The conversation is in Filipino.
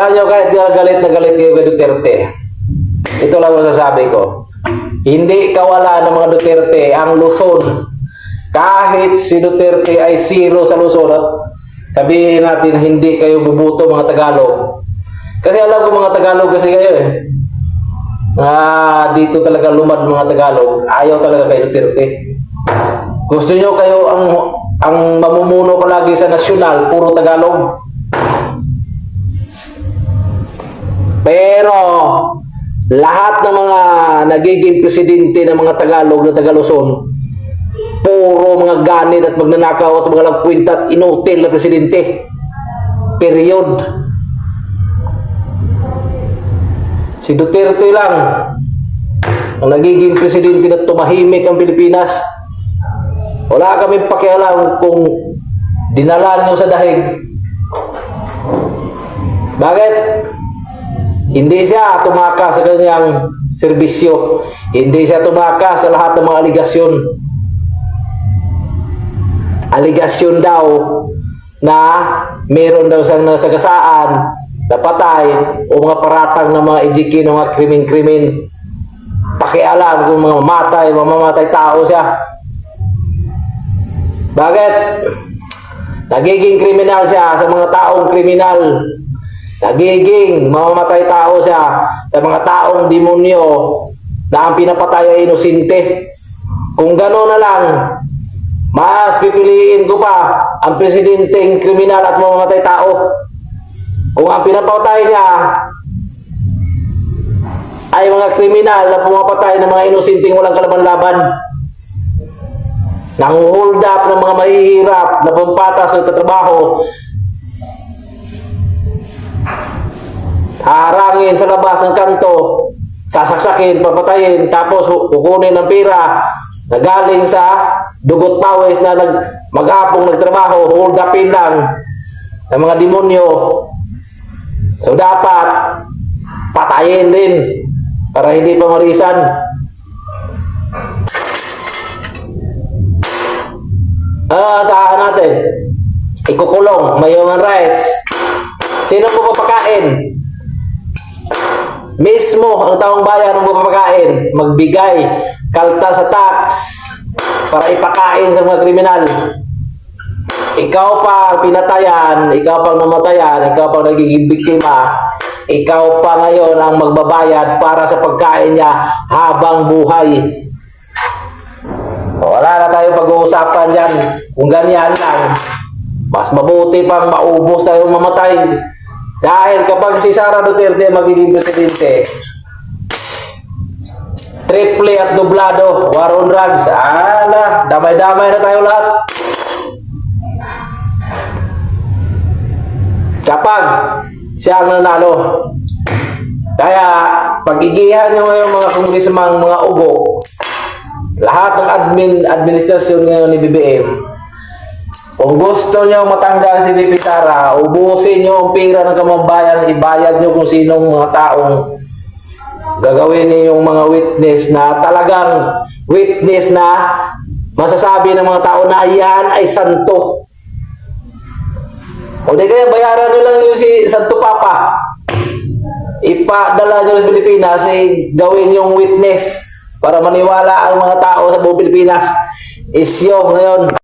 Alam nyo, kahit galit na galit kayo kay Duterte, ito lang masasabi ko. Hindi kawala ng mga Duterte ang Luzon. Kahit si Duterte ay zero sa Luzon, at sabihin natin hindi kayo bubuto mga Tagalog. Kasi alam ko mga Tagalog kasi kayo eh. Dito talaga lumad mga Tagalog. Ayaw talaga kay Duterte. Gusto nyo kayo ang mamumuno palagi sa nasyonal, puro Tagalog. Pero lahat ng mga nagiging presidente ng mga Tagalog na Tagaluzon, puro mga ganid at magnanakaw at mga lagkwinta at inutil na presidente. Period. Si Duterte lang ang nagiging presidente na tumahimik ang Pilipinas. Wala kaming pakialam kung dinala niyo sa dahig. Bakit? Hindi siya tumakas sa kanyang serbisyo. Hindi siya tumakas sa lahat ng mga aligasyon. Aligasyon daw na meron daw siyang nasagasaan, napatay, o mga paratang ng mga ejiki ng mga krimen-krimen. Pakialam kung mamamatay tao siya. Bakit? Nagiging kriminal siya sa mga taong kriminal. Nagiging mamamatay tao siya sa mga taong demonyo na ang pinapatay ay inosente. Kung gano'n na lang, mas pipiliin ko pa ang presidenteng kriminal at mamamatay tao. Kung ang pinapatay niya ay mga kriminal na pumapatay ng mga inosenteng walang kalaban-laban, nang-hold up ng mga mahihirap na pampatas ng tatrabaho, harangin sa labas ng kanto, sasaksakin, papatayin, tapos kukunin ng pera na galing sa dugot pawis na maghapong nagtrabaho, hold upin lang ng mga demonyo. So dapat patayin din para hindi pa marisan. Saan natin? Ikukulong, may human rights. Sino mo papakain? Mismo ang taong bayan ang papakain, magbigay kalta sa tax para ipakain sa mga kriminal. Ikaw pa ang pinatayan, ikaw pang namatayan, ikaw pang nagiging biktima, ikaw pa ngayon ang magbabayad para sa pagkain niya habang buhay. Wala na tayo pag-uusapan dyan. Kung ganyan lang, mas mabuti pang maubos tayo mamatay. Dahil kapag si Sara Duterte magiging presidente, triple at dublado, war on drugs, damay-damay na tayo lahat. Kapag siya ang nanalo. Kaya, pagigihan nyo ngayon mga kongresmang, mga ugo, lahat ng administrasyon ngayon ni BBM, kung gusto nyo matanggal si VP Sara, ubusin nyo ang pera ng kamambayan, ibayad nyo kung sinong mga taong gagawin niyo yung mga witness na talagang witness na masasabi ng mga tao na yan ay santo. O di kaya bayaran nyo lang yung si Santo Papa. Ipadala nyo sa Pilipinas, gawin yung witness para maniwala ang mga tao sa buong Pilipinas. Isyo ngayon.